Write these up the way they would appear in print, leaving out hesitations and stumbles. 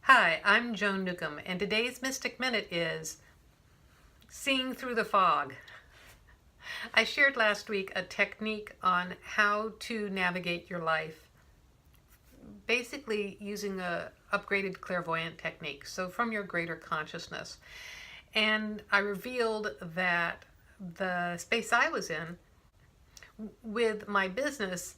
Hi, I'm Joan Newcomb, and today's Mystic Minute is seeing through the fog. I shared last week a technique on how to navigate your life, basically using a upgraded clairvoyant technique, so from your greater consciousness. And I revealed that the space I was in with my business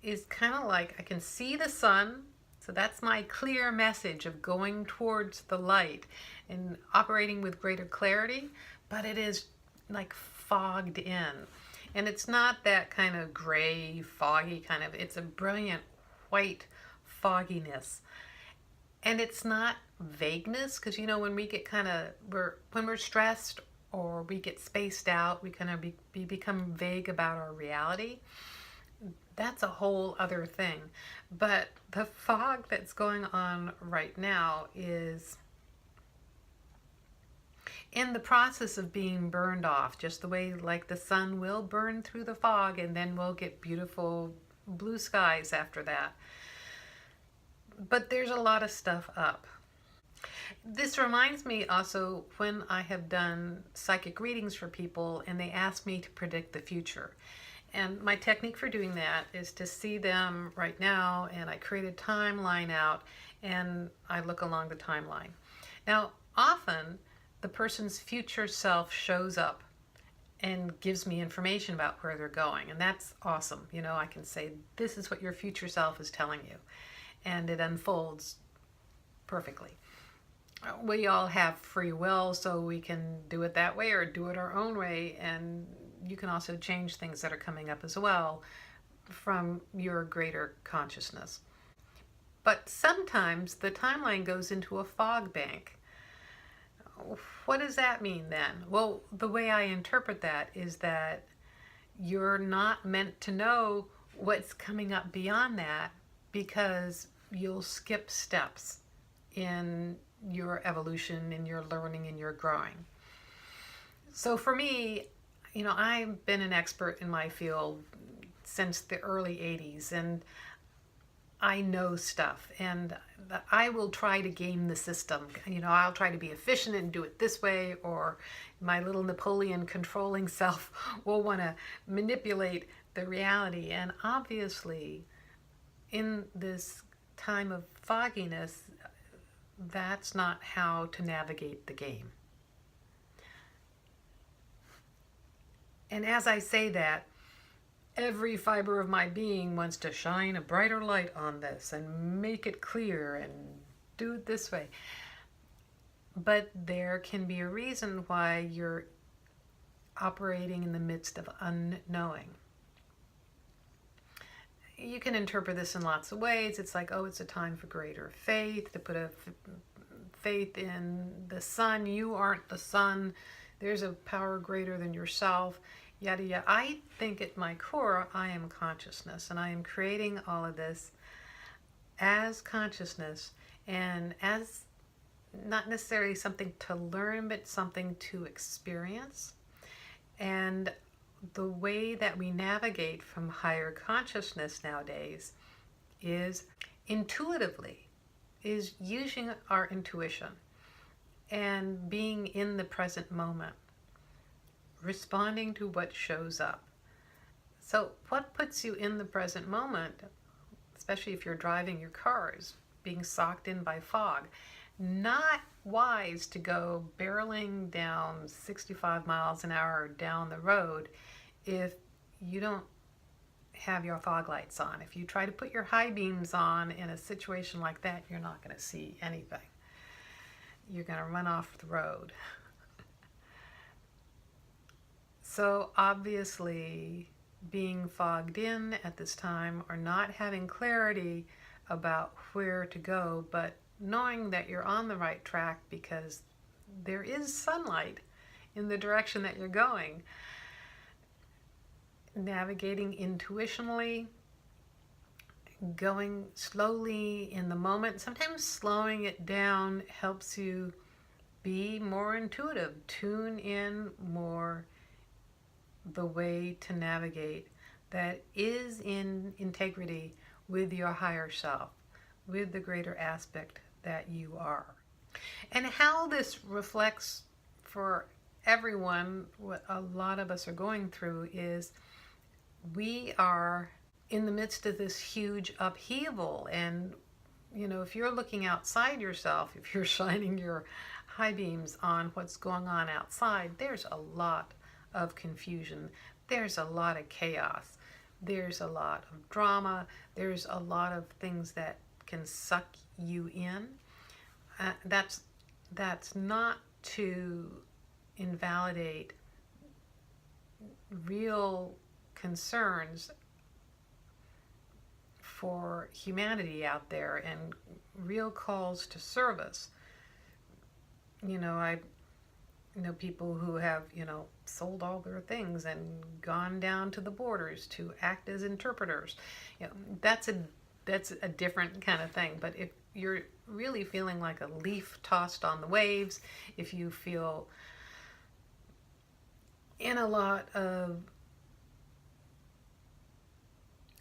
is kind of like I can see the sun. So that's my clear message of going towards the light and operating with greater clarity, but it is like fogged in. And it's not that kind of gray, foggy kind of, it's a brilliant white fogginess. And it's not vagueness, because when we get when we're stressed or we get spaced out, we kind of become vague about our reality. That's a whole other thing. But the fog that's going on right now is in the process of being burned off, just the way like the sun will burn through the fog and then we'll get beautiful blue skies after that. But there's a lot of stuff up. This reminds me also when I have done psychic readings for people and they ask me to predict the future. And my technique for doing that is to see them right now, and I create a timeline out and I look along the timeline. Now, often the person's future self shows up and gives me information about where they're going, and that's awesome. I can say, this is what your future self is telling you, and it unfolds perfectly. We all have free will, so we can do it that way or do it our own way, and you can also change things that are coming up as well from your greater consciousness. But sometimes the timeline goes into a fog bank. What does that mean then? Well, the way I interpret that is that you're not meant to know what's coming up beyond that, because you'll skip steps in your evolution, in your learning, in your growing. So for me, I've been an expert in my field since the early 80s, and I know stuff, and I will try to game the system. I'll try to be efficient and do it this way, or my little Napoleon controlling self will want to manipulate the reality. And obviously, in this time of fogginess, that's not how to navigate the game. And as I say that, every fiber of my being wants to shine a brighter light on this and make it clear and do it this way. But there can be a reason why you're operating in the midst of unknowing. You can interpret this in lots of ways. It's like, it's a time for greater faith, to put a faith in the sun. You aren't the sun. There's a power greater than yourself, yada yada. I think at my core, I am consciousness, and I am creating all of this as consciousness, and as not necessarily something to learn, but something to experience. And the way that we navigate from higher consciousness nowadays is intuitively, is using our intuition and being in the present moment, responding to what shows up. So what puts you in the present moment, especially if you're driving your cars, being socked in by fog? Not wise to go barreling down 65 miles an hour down the road if you don't have your fog lights on. If you try to put your high beams on in a situation like that, you're not going to see anything. You're going to run off the road. So obviously, being fogged in at this time, or not having clarity about where to go, but knowing that you're on the right track because there is sunlight in the direction that you're going. Navigating intuitionally, going slowly in the moment. Sometimes slowing it down helps you be more intuitive, tune in more the way to navigate that is in integrity with your higher self, with the greater aspect that you are. And how this reflects for everyone, what a lot of us are going through, is we are in the midst of this huge upheaval. And, you know, if you're looking outside yourself, if you're shining your high beams on what's going on outside, there's a lot of confusion. There's a lot of chaos. There's a lot of drama. There's a lot of things that can suck you in. That's not to invalidate real concerns for humanity out there and real calls to service. You know, I know people who have, you know, sold all their things and gone down to the borders to act as interpreters. You know, that's a different kind of thing. But if you're really feeling like a leaf tossed on the waves, if you feel in a lot of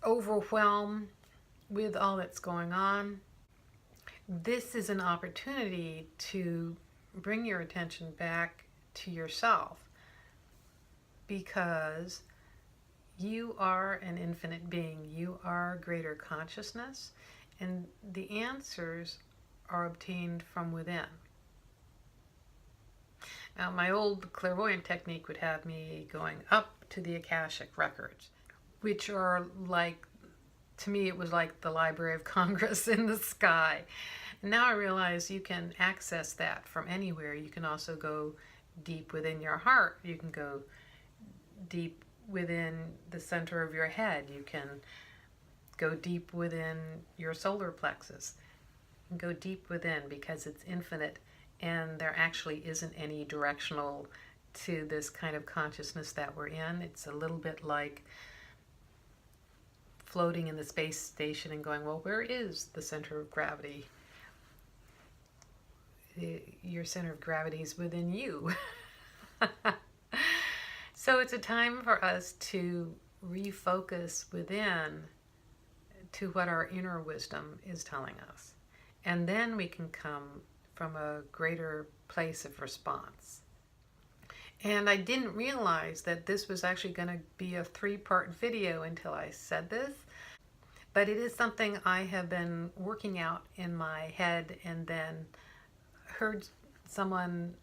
overwhelm with all that's going on, this is an opportunity to bring your attention back to yourself, because you are an infinite being. You are greater consciousness, and the answers are obtained from within. Now, my old clairvoyant technique would have me going up to the Akashic records, which are like, to me, it was like the Library of Congress in the sky. And now I realize you can access that from anywhere. You can also go deep within your heart. You can go deep within the center of your head. You can go deep within your solar plexus. You can go deep within, because it's infinite, and there actually isn't any directional to this kind of consciousness that we're in. It's a little bit like floating in the space station and going, well, where is the center of gravity? Your center of gravity is within you. So it's a time for us to refocus within to what our inner wisdom is telling us. And then we can come from a greater place of response. And I didn't realize that this was actually going to be a 3-part video until I said this. But it is something I have been working out in my head, and then heard someone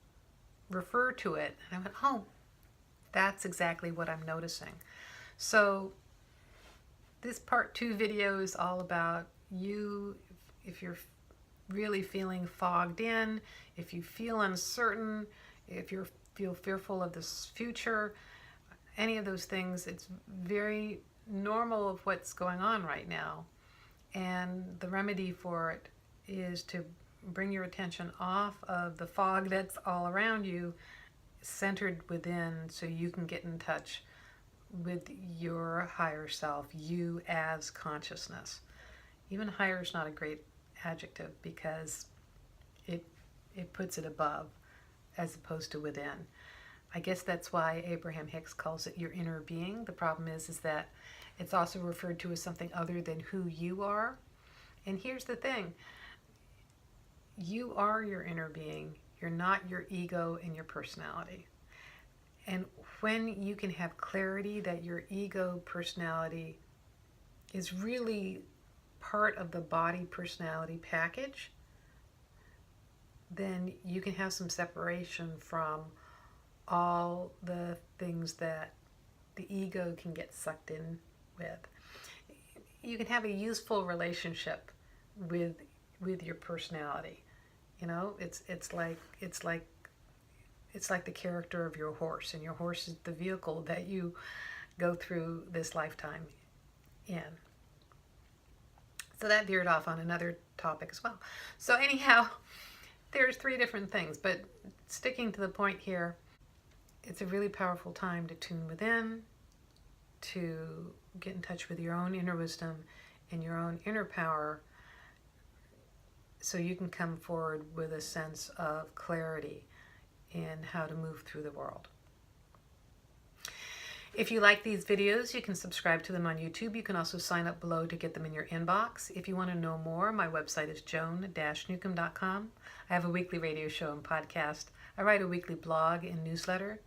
refer to it. And I went, oh, that's exactly what I'm noticing. So this part 2 video is all about you. If you're really feeling fogged in, if you feel uncertain, if you feel fearful of this future, any of those things, it's very normal of what's going on right now. And the remedy for it is to bring your attention off of the fog that's all around you, centered within, so you can get in touch with your higher self, you as consciousness. Even higher is not a great adjective, because it puts it above as opposed to within. I guess that's why Abraham Hicks calls it your inner being. The problem is that it's also referred to as something other than who you are. And here's the thing. You are your inner being. You're not your ego and your personality. And when you can have clarity that your ego personality is really part of the body personality package, then you can have some separation from all the things that the ego can get sucked in with. You can have a useful relationship with your personality. You know, it's like the character of your horse, and your horse is the vehicle that you go through this lifetime in. So that veered off on another topic as well. So anyhow, there's 3 different things, but sticking to the point here, it's a really powerful time to tune within, to get in touch with your own inner wisdom and your own inner power, so you can come forward with a sense of clarity in how to move through the world. If you like these videos, you can subscribe to them on YouTube. You can also sign up below to get them in your inbox. If you want to know more, my website is joan-newcomb.com. I have a weekly radio show and podcast. I write a weekly blog and newsletter.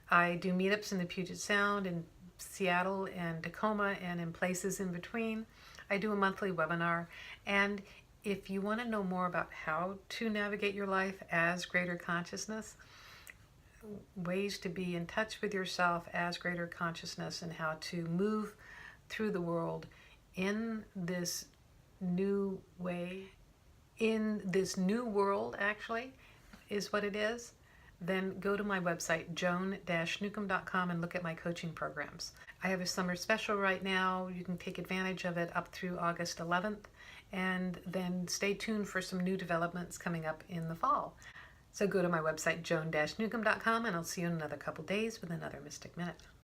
I do meetups in the Puget Sound, in Seattle and Tacoma, and in places in between. I do a monthly webinar. And if you want to know more about how to navigate your life as greater consciousness, ways to be in touch with yourself as greater consciousness, and how to move through the world in this new way, in this new world actually, is what it is, then go to my website, joan-newcomb.com, and look at my coaching programs. I have a summer special right now. You can take advantage of it up through August 11th, and then stay tuned for some new developments coming up in the fall. So go to my website, joan-newcomb.com, and I'll see you in another couple days with another Mystic Minute.